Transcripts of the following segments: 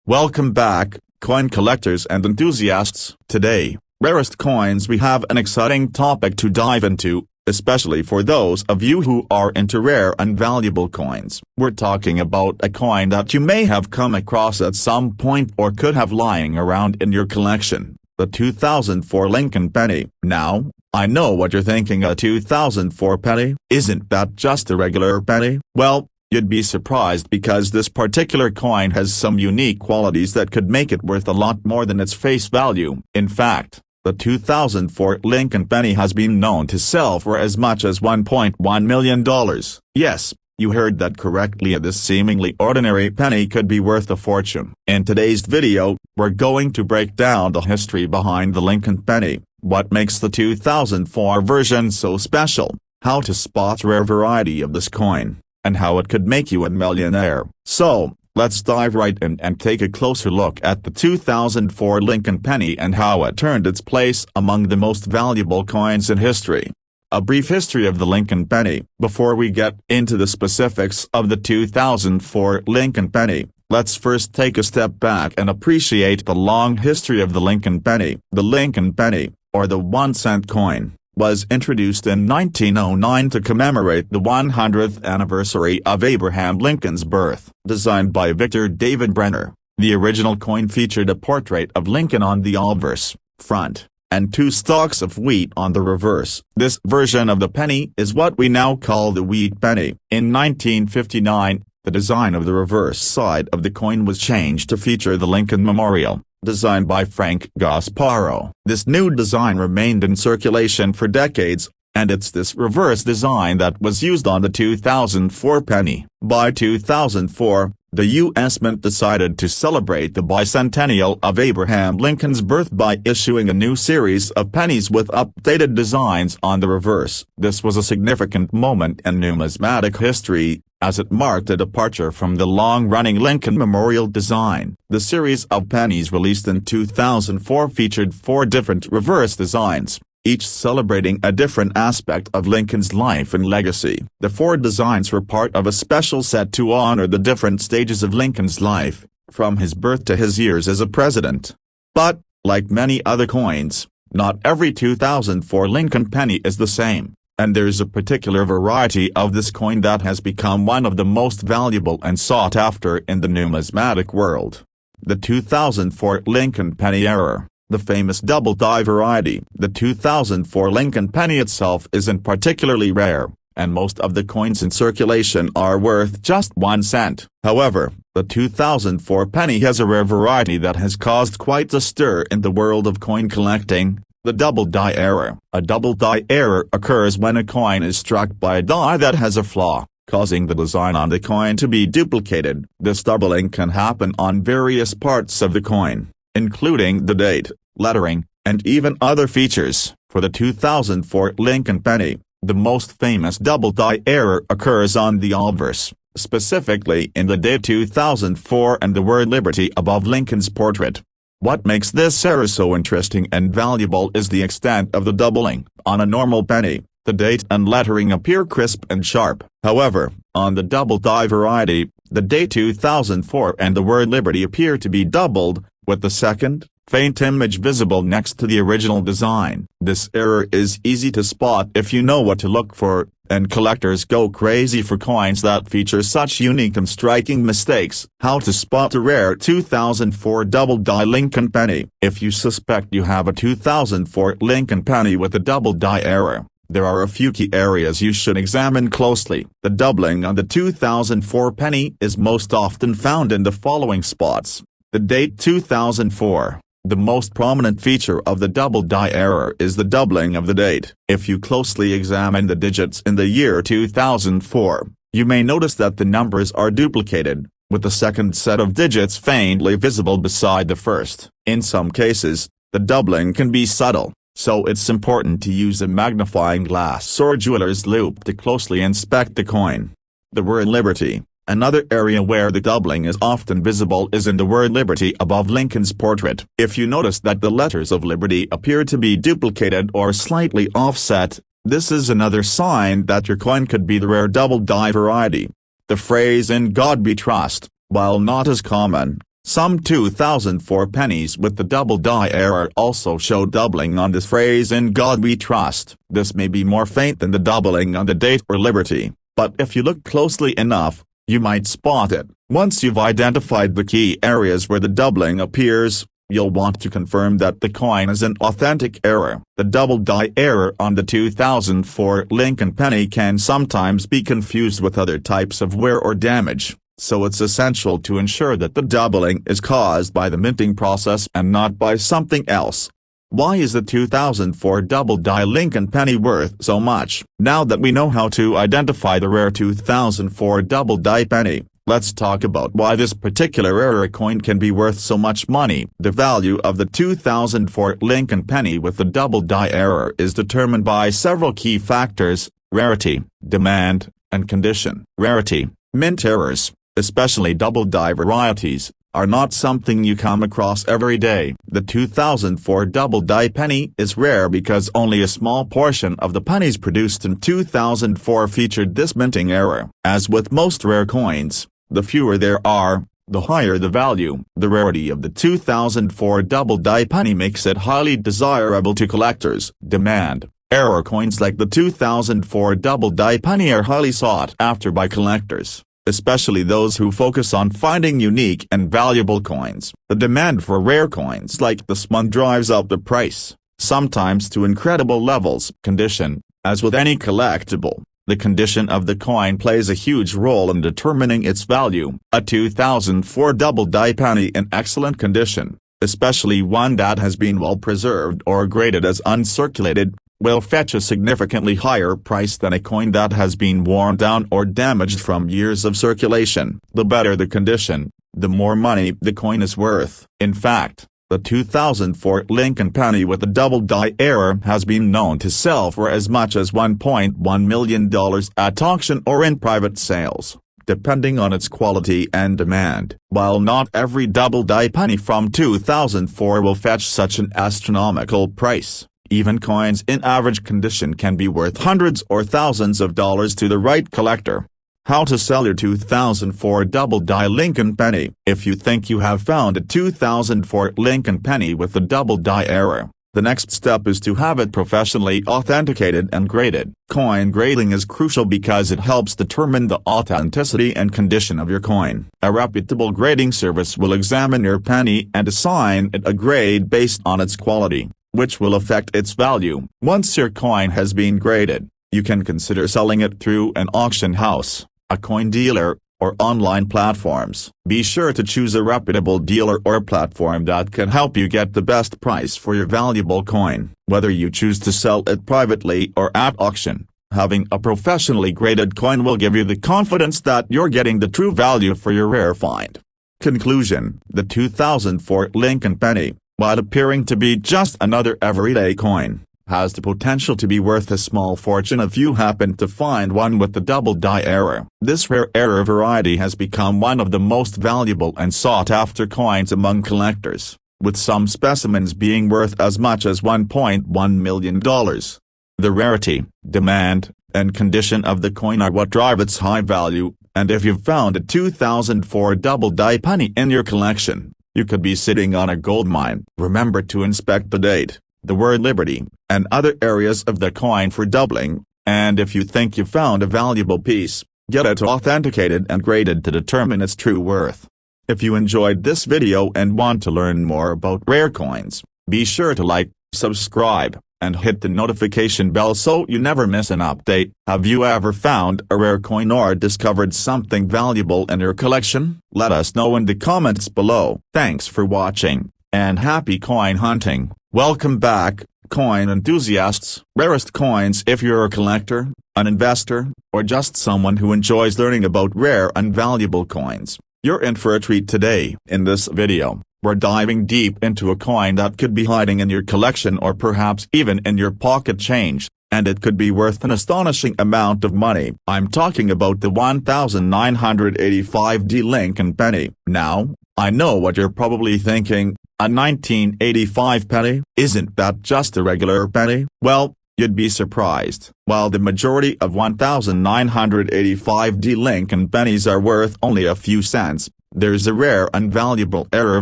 Welcome back, coin collectors and enthusiasts. Today, rarest coins, we have an exciting topic to dive into, especially for those of you who are into rare and valuable coins. We're talking about a coin that you may have come across at some point or could have lying around in your collection, the 2004 Lincoln penny. Now, I know what you're thinking, a 2004 penny? Isn't that just a regular penny? Well, you'd be surprised because this particular coin has some unique qualities that could make it worth a lot more than its face value. In fact, the 2004 Lincoln penny has been known to sell for as much as $1.1 million. Yes, you heard that correctly. This seemingly ordinary penny could be worth a fortune. In today's video, we're going to break down the history behind the Lincoln penny, what makes the 2004 version so special, how to spot rare variety of this coin, and how it could make you a millionaire. So, let's dive right in and take a closer look at the 2004 Lincoln penny and how it earned its place among the most valuable coins in history. A brief history of the Lincoln penny. Before we get into the specifics of the 2004 Lincoln penny, let's first take a step back and appreciate the long history of the Lincoln penny. The Lincoln penny, or the 1-cent coin, was introduced in 1909 to commemorate the 100th anniversary of Abraham Lincoln's birth. Designed by Victor David Brenner, the original coin featured a portrait of Lincoln on the obverse, front, and 2 stalks of wheat on the reverse. This version of the penny is what we now call the wheat penny. In 1959, the design of the reverse side of the coin was changed to feature the Lincoln Memorial, designed by Frank Gasparo. This new design remained in circulation for decades, and it's this reverse design that was used on the 2004 penny. By 2004, the U.S. Mint decided to celebrate the bicentennial of Abraham Lincoln's birth by issuing a new series of pennies with updated designs on the reverse. This was a significant moment in numismatic history, as it marked a departure from the long-running Lincoln Memorial design. The series of pennies released in 2004 featured 4 different reverse designs, each celebrating a different aspect of Lincoln's life and legacy. The 4 designs were part of a special set to honor the different stages of Lincoln's life, from his birth to his years as a president. But, like many other coins, not every 2004 Lincoln penny is the same, and there's a particular variety of this coin that has become one of the most valuable and sought after in the numismatic world. The 2004 Lincoln penny error, the famous double die variety. The 2004 Lincoln penny itself isn't particularly rare, and most of the coins in circulation are worth just 1 cent. However, the 2004 penny has a rare variety that has caused quite a stir in the world of coin collecting. The double die error. A double die error occurs when a coin is struck by a die that has a flaw, causing the design on the coin to be duplicated. This doubling can happen on various parts of the coin, including the date, lettering, and even other features. For the 2004 Lincoln penny, the most famous double die error occurs on the obverse, specifically in the date 2004 and the word Liberty above Lincoln's portrait. What makes this error so interesting and valuable is the extent of the doubling. On a normal penny, the date and lettering appear crisp and sharp. However, on the double die variety, the date 2004 and the word Liberty appear to be doubled, with the second, faint image visible next to the original design. This error is easy to spot if you know what to look for, and collectors go crazy for coins that feature such unique and striking mistakes. How to spot a rare 2004 double die Lincoln penny. If you suspect you have a 2004 Lincoln penny with a double die error, there are a few key areas you should examine closely. The doubling on the 2004 penny is most often found in the following spots. The date 2004. The most prominent feature of the double die error is the doubling of the date. If you closely examine the digits in the year 2004, you may notice that the numbers are duplicated, with the second set of digits faintly visible beside the first. In some cases, the doubling can be subtle, so it's important to use a magnifying glass or jeweler's loupe to closely inspect the coin. The word Liberty. Another area where the doubling is often visible is in the word Liberty above Lincoln's portrait. If you notice that the letters of Liberty appear to be duplicated or slightly offset, this is another sign that your coin could be the rare double die variety. The phrase "In God We Trust," while not as common, Some 2004 pennies with the double die error also show doubling on this phrase "In God We Trust." This may be more faint than the doubling on the date or liberty, but if you look closely enough, you might spot it. Once you've identified the key areas where the doubling appears, you'll want to confirm that the coin is an authentic error. The double die error on the 2004 Lincoln penny can sometimes be confused with other types of wear or damage, so it's essential to ensure that the doubling is caused by the minting process and not by something else. Why is the 2004 double die Lincoln penny worth so much? Now that we know how to identify the rare 2004 double die penny, let's talk about why this particular rare coin can be worth so much money. The value of the 2004 Lincoln penny with the double die error is determined by several key factors: rarity, demand, and condition. Rarity. Mint errors, especially double die varieties, are not something you come across every day. The 2004 double die penny is rare because only a small portion of the pennies produced in 2004 featured this minting error. As with most rare coins, the fewer there are, the higher the value. The rarity of the 2004 double die penny makes it highly desirable to collectors. Demand. Error coins like the 2004 double die penny are highly sought after by collectors, especially those who focus on finding unique and valuable coins. The demand for rare coins like this one drives up the price, sometimes to incredible levels. Condition. As with any collectible, the condition of the coin plays a huge role in determining its value. A 2004 double die penny in excellent condition, especially one that has been well preserved or graded as uncirculated, will fetch a significantly higher price than a coin that has been worn down or damaged from years of circulation. The better the condition, the more money the coin is worth. In fact, the 2004 Lincoln penny with the double die error has been known to sell for as much as $1.1 million at auction or in private sales, depending on its quality and demand. While not every double die penny from 2004 will fetch such an astronomical price, even coins in average condition can be worth hundreds or thousands of dollars to the right collector. How to sell your 2004 double die Lincoln penny. If you think you have found a 2004 Lincoln penny with the double die error, the next step is to have it professionally authenticated and graded. Coin grading is crucial because it helps determine the authenticity and condition of your coin. A reputable grading service will examine your penny and assign it a grade based on its quality, which will affect its value. Once your coin has been graded, you can consider selling it through an auction house, a coin dealer, or online platforms. Be sure to choose a reputable dealer or platform that can help you get the best price for your valuable coin. Whether you choose to sell it privately or at auction, having a professionally graded coin will give you the confidence that you're getting the true value for your rare find. Conclusion. The 2004 Lincoln penny, while appearing to be just another everyday coin, has the potential to be worth a small fortune if you happen to find one with the double die error. This rare error variety has become one of the most valuable and sought-after coins among collectors, with some specimens being worth as much as $1.1 million. The rarity, demand, and condition of the coin are what drive its high value, and if you've found a 2004 double die penny in your collection, you could be sitting on a gold mine. Remember to inspect the date, the word liberty, and other areas of the coin for doubling, and if you think you found a valuable piece, get it authenticated and graded to determine its true worth. If you enjoyed this video and want to learn more about rare coins, be sure to like, subscribe, and hit the notification bell so you never miss an update. Have you ever found a rare coin or discovered something valuable in your collection? Let us know in the comments below. Thanks for watching, and happy coin hunting. Welcome back, coin enthusiasts. Rarest coins. If you're a collector, an investor, or just someone who enjoys learning about rare and valuable coins, you're in for a treat today. In this video, we're diving deep into a coin that could be hiding in your collection or perhaps even in your pocket change, and it could be worth an astonishing amount of money. I'm talking about the 1985 Lincoln penny. Now, I know what you're probably thinking. A 1985 penny? Isn't that just a regular penny? Well, you'd be surprised. While the majority of 1985 Lincoln pennies are worth only a few cents, There's a rare and valuable error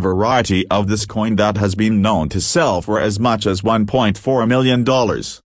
variety of this coin that has been known to sell for as much as $1.4 million.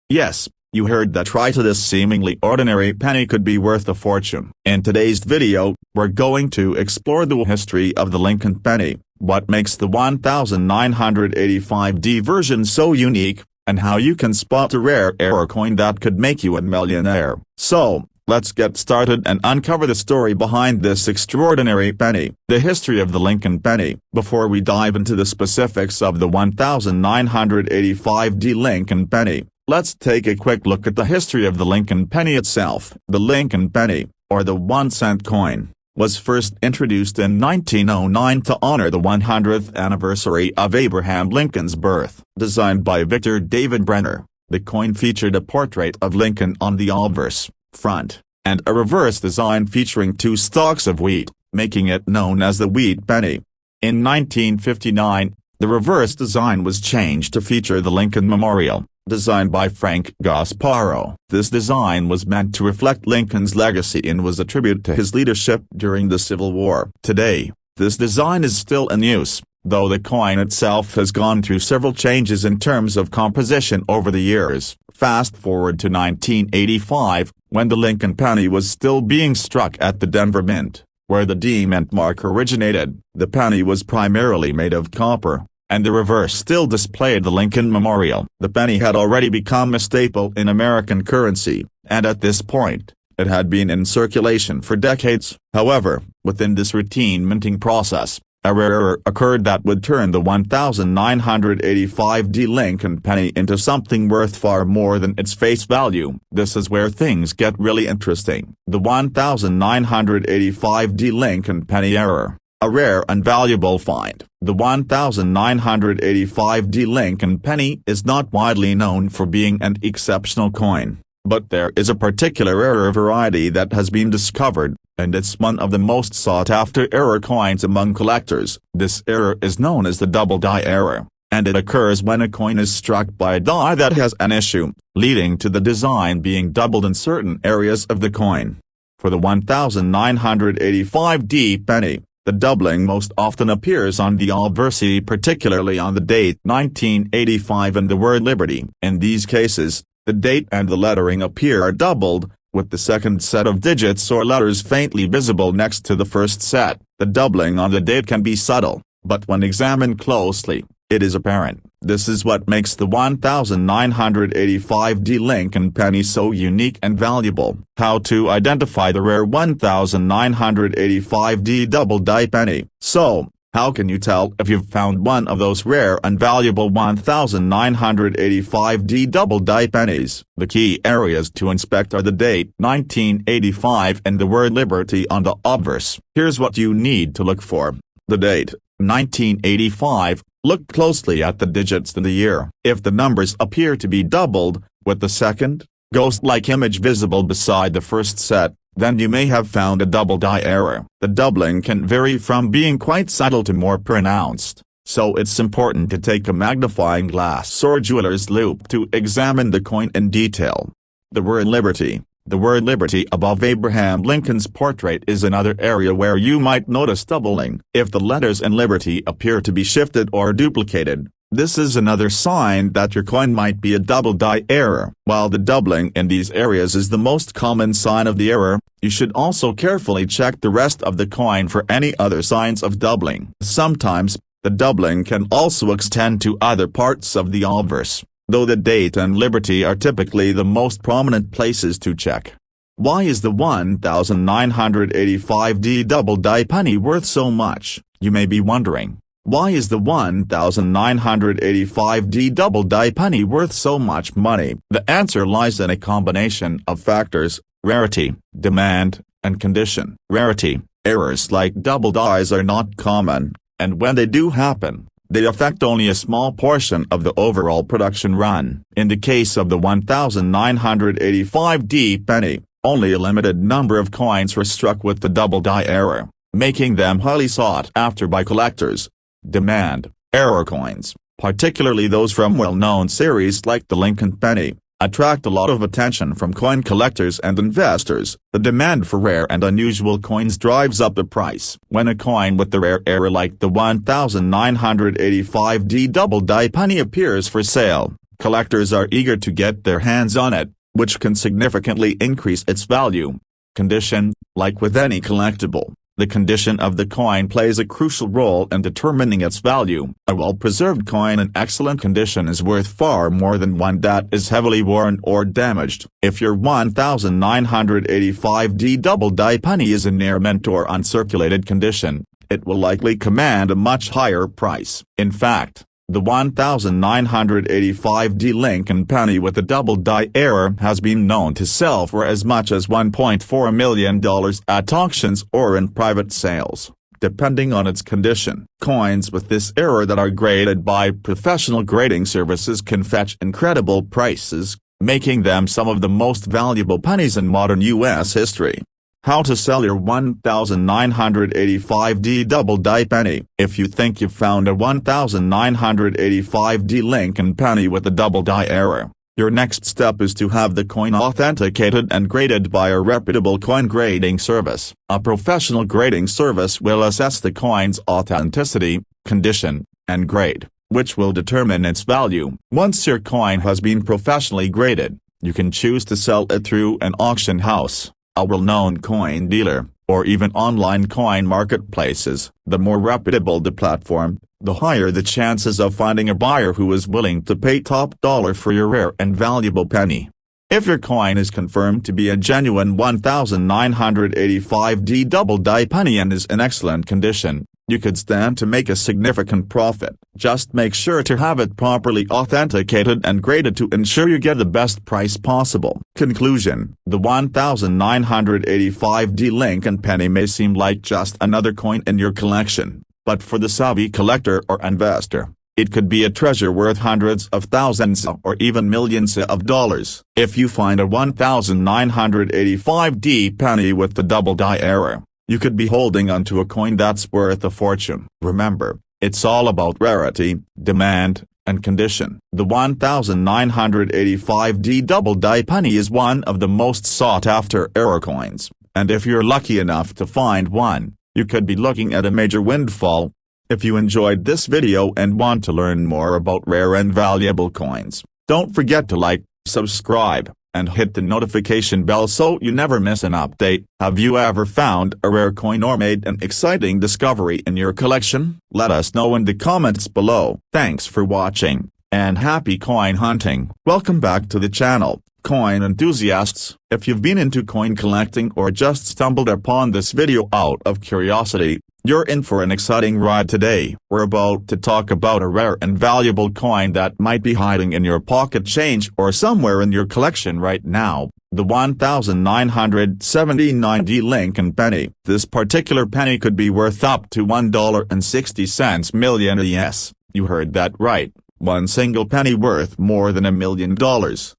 Yes, you heard that right. This seemingly ordinary penny could be worth a fortune. In today's video, we're going to explore the history of the Lincoln penny, what makes the 1985D version so unique, and how you can spot a rare error coin that could make you a millionaire. So, let's get started and uncover the story behind this extraordinary penny. The history of the Lincoln penny. Before we dive into the specifics of the 1985D Lincoln penny, let's take a quick look at the history of the Lincoln penny itself. The Lincoln penny, or the 1-cent coin, was first introduced in 1909 to honor the 100th anniversary of Abraham Lincoln's birth. Designed by Victor David Brenner, the coin featured a portrait of Lincoln on the obverse, front, and a reverse design featuring 2 stalks of wheat, making it known as the wheat penny. In 1959, the reverse design was changed to feature the Lincoln Memorial, designed by Frank Gasparo. This design was meant to reflect Lincoln's legacy and was a tribute to his leadership during the Civil War. Today, this design is still in use, though the coin itself has gone through several changes in terms of composition over the years. Fast forward to 1985, when the Lincoln penny was still being struck at the Denver Mint, where the D Mint mark originated. The penny was primarily made of copper, and the reverse still displayed the Lincoln Memorial. The penny had already become a staple in American currency, and at this point, it had been in circulation for decades. However, within this routine minting process, a rare error occurred that would turn the 1985D Lincoln penny into something worth far more than its face value. This is where things get really interesting. The 1985D Lincoln penny error. A rare and valuable find. The 1985D Lincoln penny is not widely known for being an exceptional coin, but there is a particular error variety that has been discovered, and it's one of the most sought-after error coins among collectors. This error is known as the double die error, and it occurs when a coin is struck by a die that has an issue, leading to the design being doubled in certain areas of the coin. For the 1985D penny, the doubling most often appears on the obverse, particularly on the date 1985 and the word Liberty. In these cases, the date and the lettering appear doubled, with the second set of digits or letters faintly visible next to the first set. The doubling on the date can be subtle, but when examined closely, it is apparent. This is what makes the 1985D Lincoln penny so unique and valuable. How to identify the rare 1985D double die penny. So, how can you tell if you've found one of those rare and valuable 1985D double die pennies? The key areas to inspect are the date 1985 and the word Liberty on the obverse. Here's what you need to look for. The date, 1985. Look closely at the digits in the year. If the numbers appear to be doubled, with the second, ghost-like image visible beside the first set, then you may have found a double die error. The doubling can vary from being quite subtle to more pronounced, so it's important to take a magnifying glass or jeweler's loupe to examine the coin in detail. The word Liberty. The word Liberty above Abraham Lincoln's portrait is another area where you might notice doubling. If the letters in Liberty appear to be shifted or duplicated, this is another sign that your coin might be a double die error. While the doubling in these areas is the most common sign of the error, you should also carefully check the rest of the coin for any other signs of doubling. Sometimes, the doubling can also extend to other parts of the obverse, though the date and Liberty are typically the most prominent places to check. Why is the 1985D double die penny worth so much, you may be wondering. Why is the 1985D double die penny worth so much money? The answer lies in a combination of factors: rarity, demand, and condition. Rarity. Errors like double dies are not common, and when they do happen, they affect only a small portion of the overall production run. In the case of the 1985D penny, only a limited number of coins were struck with the double die error, making them highly sought after by collectors. Demand. Error coins, particularly those from well-known series like the Lincoln penny, attract a lot of attention from coin collectors and investors. The demand for rare and unusual coins drives up the price. When a coin with the rare era like the 1985D double die penny appears for sale, collectors are eager to get their hands on it, which can significantly increase its value. Condition: like with any collectible, the condition of the coin plays a crucial role in determining its value. A well-preserved coin in excellent condition is worth far more than one that is heavily worn or damaged. If your 1985D double die penny is in near mint or uncirculated condition, it will likely command a much higher price. In fact, the 1985D Lincoln penny with the double die error has been known to sell for as much as $1.4 million at auctions or in private sales, depending on its condition. Coins with this error that are graded by professional grading services can fetch incredible prices, making them some of the most valuable pennies in modern U.S. history. How to sell your 1985D double die penny. If you think you've found a 1985D Lincoln penny with a double die error, your next step is to have the coin authenticated and graded by a reputable coin grading service. A professional grading service will assess the coin's authenticity, condition, and grade, which will determine its value. Once your coin has been professionally graded, you can choose to sell it through an auction house, a well-known coin dealer, or even online coin marketplaces. The more reputable the platform, the higher the chances of finding a buyer who is willing to pay top dollar for your rare and valuable penny. If your coin is confirmed to be a genuine 1985D double die penny and is in excellent condition, you could stand to make a significant profit. Just make sure to have it properly authenticated and graded to ensure you get the best price possible. Conclusion: the 1985D Lincoln penny may seem like just another coin in your collection, but for the savvy collector or investor, it could be a treasure worth hundreds of thousands or even millions of dollars. If you find a 1985D penny with the double die error, you could be holding onto a coin that's worth a fortune. Remember, it's all about rarity, demand, and condition. The 1985D double die penny is one of the most sought-after error coins, and if you're lucky enough to find one, you could be looking at a major windfall. If you enjoyed this video and want to learn more about rare and valuable coins, don't forget to like, subscribe, and hit the notification bell so you never miss an update. Have you ever found a rare coin or made an exciting discovery in your collection? Let us know in the comments below. Thanks for watching, and happy coin hunting. Welcome back to the channel, coin enthusiasts. If you've been into coin collecting or just stumbled upon this video out of curiosity, you're in for an exciting ride today. We're about to talk about a rare and valuable coin that might be hiding in your pocket change or somewhere in your collection right now, the 1979D Lincoln penny. This particular penny could be worth up to $1.60 million. Yes, you heard that right, one single penny worth more than $1 million.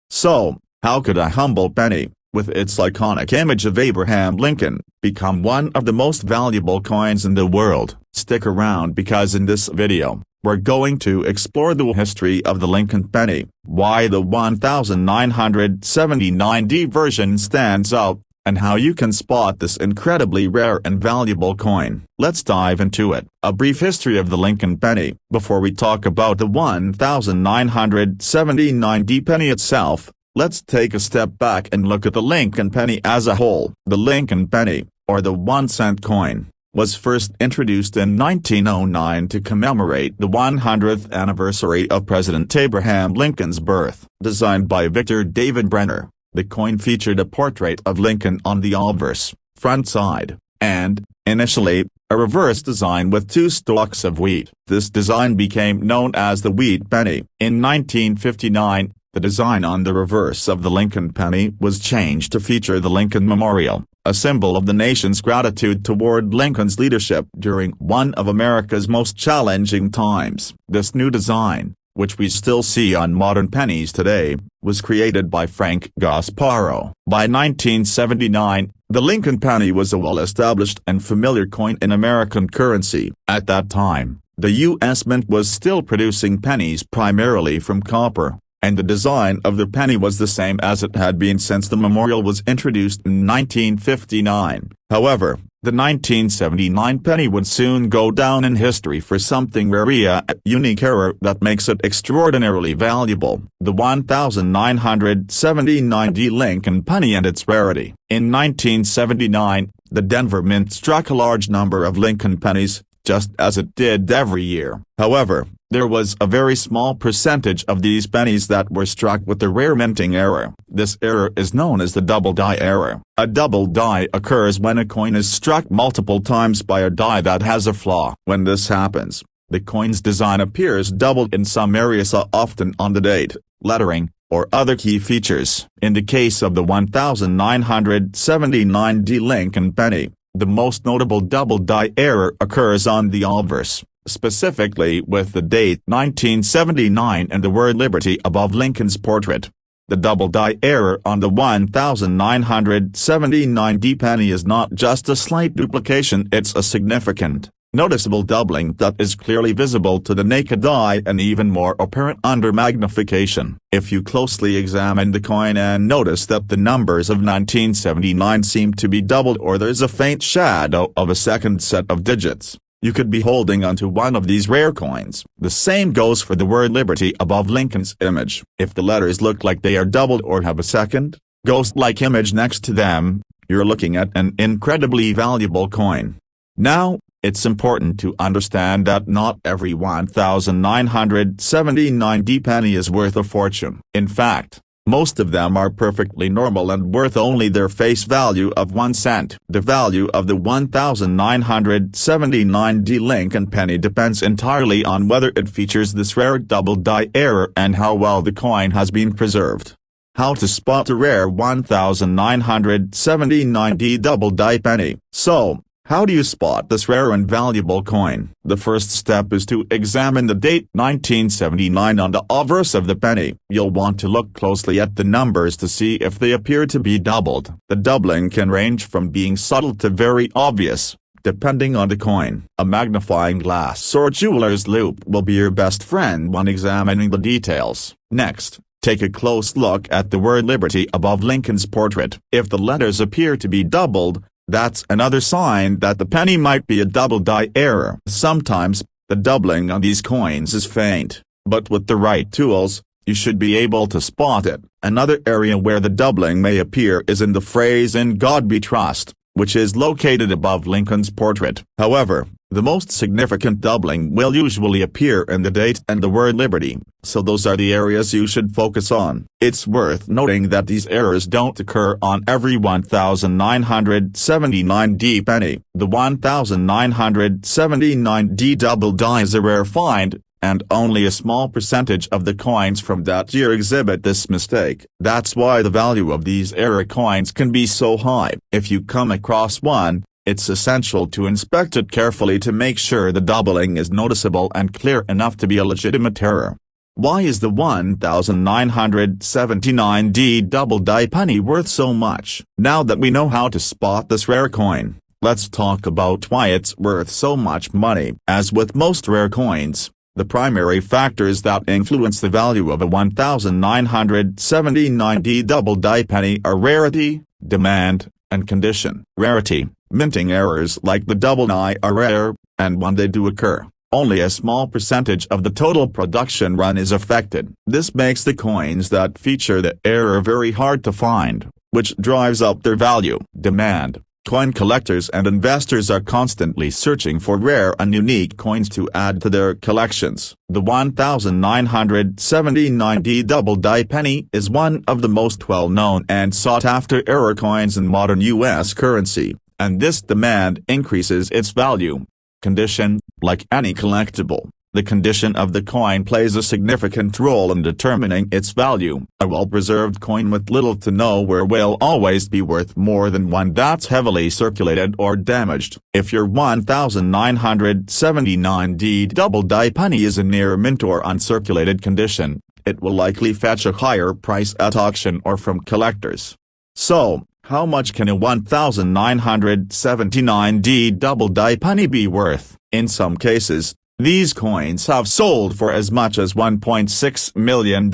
So, how could a humble penny, with its iconic image of Abraham Lincoln, become one of the most valuable coins in the world? Stick around because in this video, we're going to explore the history of the Lincoln penny, why the 1979D version stands out, and how you can spot this incredibly rare and valuable coin. Let's dive into it. A brief history of the Lincoln penny. Before we talk about the 1979D penny itself, let's take a step back and look at the Lincoln penny as a whole. The Lincoln penny, or the 1-cent coin, was first introduced in 1909 to commemorate the 100th anniversary of President Abraham Lincoln's birth. Designed by Victor David Brenner, the coin featured a portrait of Lincoln on the obverse, front side, and, initially, a reverse design with 2 stalks of wheat. This design became known as the wheat penny. In 1959, the design on the reverse of the Lincoln penny was changed to feature the Lincoln Memorial, a symbol of the nation's gratitude toward Lincoln's leadership during one of America's most challenging times. This new design, which we still see on modern pennies today, was created by Frank Gasparo. By 1979, the Lincoln penny was a well-established and familiar coin in American currency. At that time, the U.S. Mint was still producing pennies primarily from copper, and the design of the penny was the same as it had been since the memorial was introduced in 1959. However, the 1979 penny would soon go down in history for something very unique error that makes it extraordinarily valuable: the 1979 Lincoln penny and its rarity. In 1979, the Denver Mint struck a large number of Lincoln pennies, just as it did every year. However, there was a very small percentage of these pennies that were struck with the rare minting error. This error is known as the double die error. A double die occurs when a coin is struck multiple times by a die that has a flaw. When this happens, the coin's design appears doubled in some areas, often on the date, lettering, or other key features. In the case of the 1979 Lincoln penny, the most notable double die error occurs on the obverse, specifically with the date 1979 and the word Liberty above Lincoln's portrait. The double die error on the 1979 penny is not just a slight duplication, it's a significant, noticeable doubling that is clearly visible to the naked eye and even more apparent under magnification. If you closely examine the coin and notice that the numbers of 1979 seem to be doubled, or there's a faint shadow of a second set of digits, you could be holding onto one of these rare coins. The same goes for the word Liberty above Lincoln's image. If the letters look like they are doubled or have a second, ghost-like image next to them, you're looking at an incredibly valuable coin. Now, it's important to understand that not every 1979 penny is worth a fortune. In fact, most of them are perfectly normal and worth only their face value of 1 cent. The value of the 1979 Lincoln penny depends entirely on whether it features this rare double die error and how well the coin has been preserved. How to spot a rare 1979 double die penny. So, how do you spot this rare and valuable coin? The first step is to examine the date 1979 on the obverse of the penny. You'll want to look closely at the numbers to see if they appear to be doubled. The doubling can range from being subtle to very obvious, depending on the coin. A magnifying glass or jeweler's loupe will be your best friend when examining the details. Next, take a close look at the word Liberty above Lincoln's portrait. If the letters appear to be doubled, that's another sign that the penny might be a double die error. Sometimes, the doubling on these coins is faint, but with the right tools, you should be able to spot it. Another area where the doubling may appear is in the phrase "In God We Trust," which is located above Lincoln's portrait. However, the most significant doubling will usually appear in the date and the word Liberty, so those are the areas you should focus on. It's worth noting that these errors don't occur on every 1979 penny. The 1979 double die is a rare find, and only a small percentage of the coins from that year exhibit this mistake. That's why the value of these error coins can be so high. If you come across one, it's essential to inspect it carefully to make sure the doubling is noticeable and clear enough to be a legitimate error. Why is the 1979 double die penny worth so much? Now that we know how to spot this rare coin, let's talk about why it's worth so much money. As with most rare coins, the primary factors that influence the value of a 1979 double die penny are rarity, demand, and condition. Rarity: minting errors like the double die are rare, and when they do occur, only a small percentage of the total production run is affected. This makes the coins that feature the error very hard to find, which drives up their value. Demand: coin collectors and investors are constantly searching for rare and unique coins to add to their collections. The 1979 double die penny is one of the most well-known and sought-after error coins in modern U.S. currency, and this demand increases its value. Condition: like any collectible, the condition of the coin plays a significant role in determining its value. A well-preserved coin with little to no wear will always be worth more than one that's heavily circulated or damaged. If your 1979 double die penny is in near mint or uncirculated condition, it will likely fetch a higher price at auction or from collectors. So, how much can a 1979 double die penny be worth? In some cases, these coins have sold for as much as $1.6 million,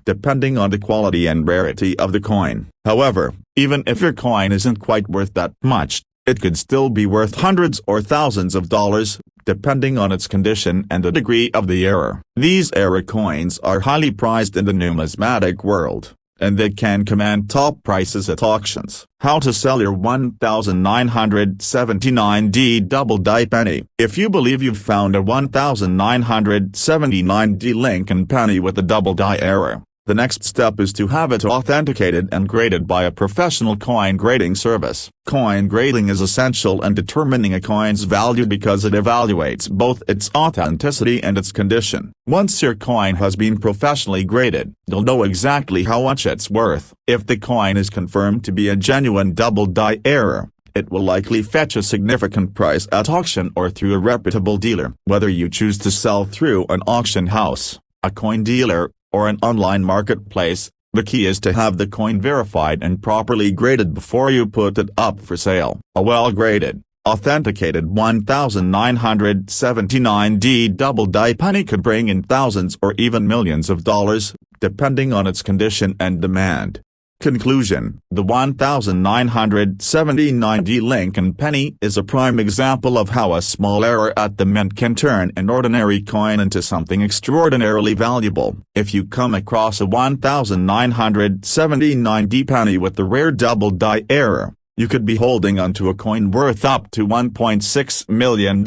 depending on the quality and rarity of the coin. However, even if your coin isn't quite worth that much, it could still be worth hundreds or thousands of dollars, depending on its condition and the degree of the error. These error coins are highly prized in the numismatic world, and they can command top prices at auctions. How to sell your 1979D double die penny. If you believe you've found a 1979D Lincoln penny with a double die error, the next step is to have it authenticated and graded by a professional coin grading service. Coin grading is essential in determining a coin's value because it evaluates both its authenticity and its condition. Once your coin has been professionally graded, you'll know exactly how much it's worth. If the coin is confirmed to be a genuine double die error, it will likely fetch a significant price at auction or through a reputable dealer. Whether you choose to sell through an auction house, a coin dealer, or an online marketplace, the key is to have the coin verified and properly graded before you put it up for sale. A well-graded, authenticated 1979D double die penny could bring in thousands or even millions of dollars, depending on its condition and demand. Conclusion: the 1979D Lincoln penny is a prime example of how a small error at the mint can turn an ordinary coin into something extraordinarily valuable. If you come across a 1979D penny with the rare double die error, you could be holding onto a coin worth up to $1.6 million,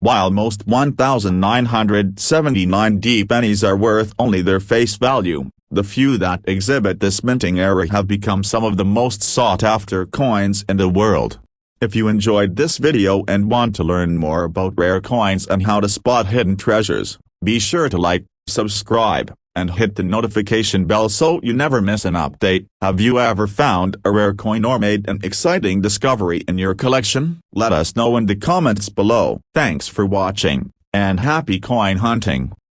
while most 1979D pennies are worth only their face value. The few that exhibit this minting error have become some of the most sought-after coins in the world. If you enjoyed this video and want to learn more about rare coins and how to spot hidden treasures, be sure to like, subscribe, and hit the notification bell so you never miss an update. Have you ever found a rare coin or made an exciting discovery in your collection? Let us know in the comments below. Thanks for watching, and happy coin hunting!